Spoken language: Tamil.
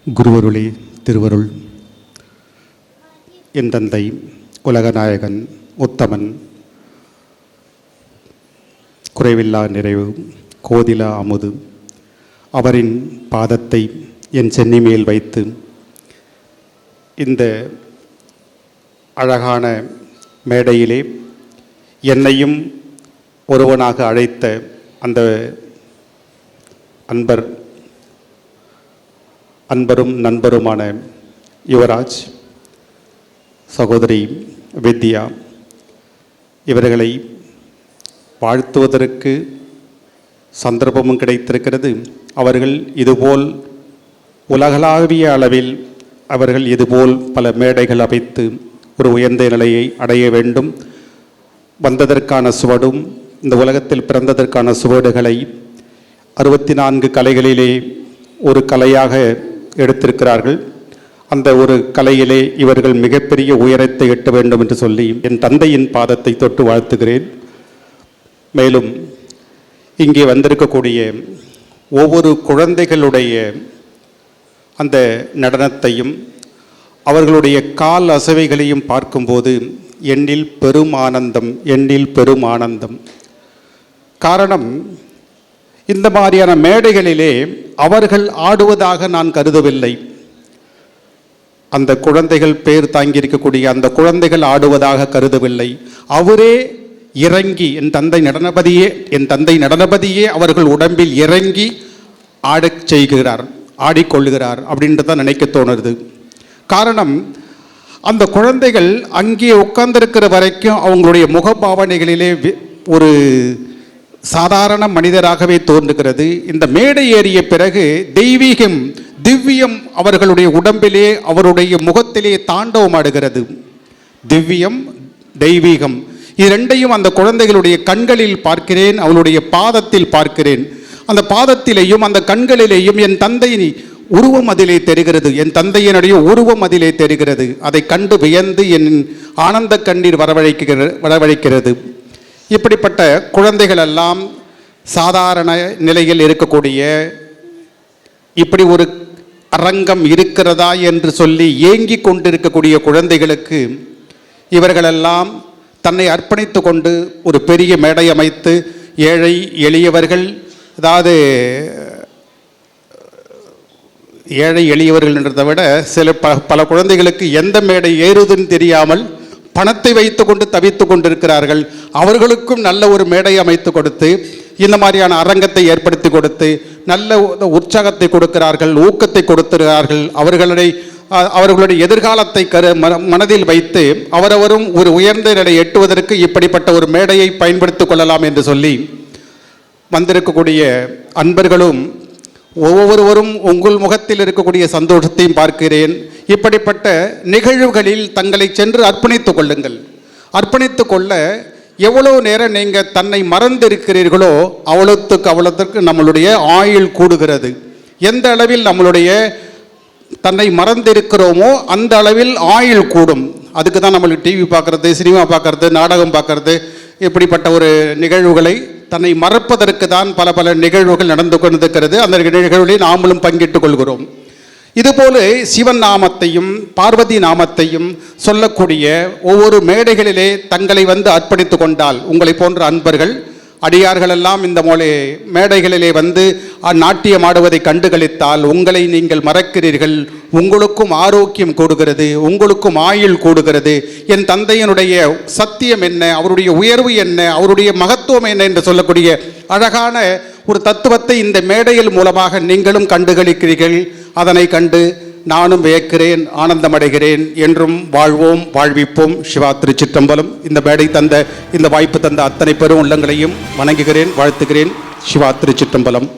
குருவருளே திருவருள். என் தந்தை உலகநாயகன் உத்தமன் குறைவில்லா நிறைவு கோதிலா அமுது அவரின் பாதத்தை என் சென்னி மேல் வைத்து இந்த அழகான மேடையிலே என்னையும் ஒருவனாக அழைத்த அந்த அன்பரும் நண்பருமான யுவராஜ், சகோதரி வித்யா, இவர்களை வாழ்த்துவதற்கு சந்தர்ப்பமும் கிடைத்திருக்கிறது. அவர்கள் இதுபோல் உலகளாவிய அளவில் அவர்கள் இதுபோல் பல மேடைகள் அமைத்து ஒரு உயர்ந்த நிலையை அடைய வேண்டும். வந்ததற்கான சுவடும் இந்த உலகத்தில் பிறந்ததற்கான சுவடுகளை 64 கலைகளிலே ஒரு கலையாக எடுத்திருக்கிறார்கள். அந்த ஒரு கலையிலே இவர்கள் மிகப்பெரிய உயரத்தை எட்ட வேண்டும் என்று சொல்லி என் தந்தையின் பாதத்தை தொட்டு வாழ்த்துகிறேன். மேலும் இங்கே வந்திருக்கக்கூடிய ஒவ்வொரு குழந்தைகளுடைய அந்த நடனத்தையும் அவர்களுடைய கால் அசைவைகளையும் பார்க்கும்போது எண்ணில் பெரும் ஆனந்தம். காரணம், இந்த மாதிரியான மேடைகளிலே அவர்கள் ஆடுவதாக நான் கருதவில்லை. அந்த குழந்தைகள் பேர் தாங்கியிருக்கக்கூடிய அந்த குழந்தைகள் ஆடுவதாக கருதவில்லை. அவரே இறங்கி என் தந்தை நடனபதியே அவர்கள் உடம்பில் இறங்கி ஆடச் செய்கிறார், ஆடிக்கொள்ளுகிறார் அப்படின்ட்டு தான் நினைக்க தோணுது. காரணம், அந்த குழந்தைகள் அங்கே உட்கார்ந்திருக்கிற வரைக்கும் அவங்களுடைய முகபாவனைகளிலே ஒரு சாதாரண மனிதராகவே தோன்றுகிறது. இந்த மேடை ஏறிய பிறகு திவ்யம் அவர்களுடைய உடம்பிலே அவருடைய முகத்திலே தாண்டவமாடுகிறது. திவ்யம், தெய்வீகம் இரண்டையும் அந்த குழந்தைகளுடைய கண்களில் பார்க்கிறேன், அவளுடைய பாதத்தில் பார்க்கிறேன். அந்த பாதத்திலேயும் அந்த கண்களிலேயும் என் தந்தையின் உருவம் அதிலே தெரிகிறது, என் தந்தையினுடைய உருவம் அதிலே தெரிகிறது. அதை கண்டு வியந்து என் ஆனந்த கண்ணீர் வரவழைக்கிறது. இப்படிப்பட்ட குழந்தைகள் எல்லாம் சாதாரண நிலையில் இருக்கக்கூடிய இப்படி ஒரு அரங்கம் இருக்கிறதா என்று சொல்லி ஏங்கி கொண்டிருக்கக்கூடிய குழந்தைகளுக்கு இவர்களெல்லாம் தன்னை அர்ப்பணித்து கொண்டு ஒரு பெரிய மேடை அமைத்து ஏழை எளியவர்கள், அதாவது ஏழை எளியவர்கள் என்றதை விட பல குழந்தைகளுக்கு எந்த மேடை ஏறுதுன்னு தெரியாமல் பணத்தை வைத்து கொண்டு தவித்து கொண்டிருக்கிறார்கள். அவர்களுக்கும் நல்ல ஒரு மேடை அமைத்து கொடுத்து இந்த மாதிரியான அரங்கத்தை ஏற்படுத்தி கொடுத்து நல்ல உற்சாகத்தை கொடுக்கிறார்கள், ஊக்கத்தை கொடுக்கிறார்கள். அவர்களுடைய எதிர்காலத்தை மனதில் வைத்து அவரவரும் ஒரு உயர்ந்த நிலை எட்டுவதற்கு இப்படிப்பட்ட ஒரு மேடையை பயன்படுத்திக் கொள்ளலாம் என்று சொல்லி வந்திருக்கக்கூடிய அன்பர்களும் ஒவ்வொருவரும் உங்கள் முகத்தில் இருக்கக்கூடிய சந்தோஷத்தையும் பார்க்கிறேன். இப்படிப்பட்ட நிகழ்வுகளில் தங்களை சென்று அர்ப்பணித்து கொள்ளுங்கள். அர்ப்பணித்து கொள்ள எவ்வளோ நேரம் நீங்கள் தன்னை மறந்திருக்கிறீர்களோ அவ்வளோத்துக்கு நம்மளுடைய ஆயுள் கூடுகிறது. எந்த அளவில் நம்மளுடைய தன்னை மறந்திருக்கிறோமோ அந்த அளவில் ஆயுள் கூடும். அதுக்கு தான் நம்மளுக்கு டிவி பார்க்குறது, சினிமா பார்க்குறது, நாடகம் பார்க்குறது, இப்படிப்பட்ட ஒரு நிகழ்வுகளை தன்னை மறப்பதற்கு தான் பல நிகழ்வுகள் நடந்து கொண்டிருக்கிறது. அந்த நிகழ்வுகளில் நாமளும் பங்கிட்டுக் கொள்கிறோம். இதுபோல சிவன் நாமத்தையும் பார்வதி நாமத்தையும் சொல்லக்கூடிய ஒவ்வொரு மேடைகளிலே தங்களை வந்து அர்ப்பணித்து கொண்டால், உங்களை போன்ற அன்பர்கள் அடியார்களெல்லாம் இந்த மேடைகளிலே வந்து நாட்டியம் ஆடுவதை கண்டுகளித்தால் உங்களை நீங்கள் மறக்கிறீர்கள். உங்களுக்கும் ஆரோக்கியம் கூடுகிறது, உங்களுக்கும் ஆயுள் கூடுகிறது. என் தந்தையினுடைய சத்தியம் என்ன, அவருடைய உயர்வு என்ன, அவருடைய மகத்துவம் என்ன என்று சொல்லக்கூடிய அழகான ஒரு தத்துவத்தை இந்த மேடையில் மூலமாக நீங்களும் கண்டுகளிக்கிறீர்கள். அதனை கண்டு நானும் வியக்கிறேன், ஆனந்தமடைகிறேன். என்றும் வாழ்வோம், வாழ்விப்போம். சிவா திருச்சிற்றம்பலம். இந்த மேடை இந்த வாய்ப்பு தந்த அத்தனை பெரும் உள்ளங்களையும் வணங்குகிறேன், வாழ்த்துகிறேன். சிவா திருச்சிற்றம்பலம்.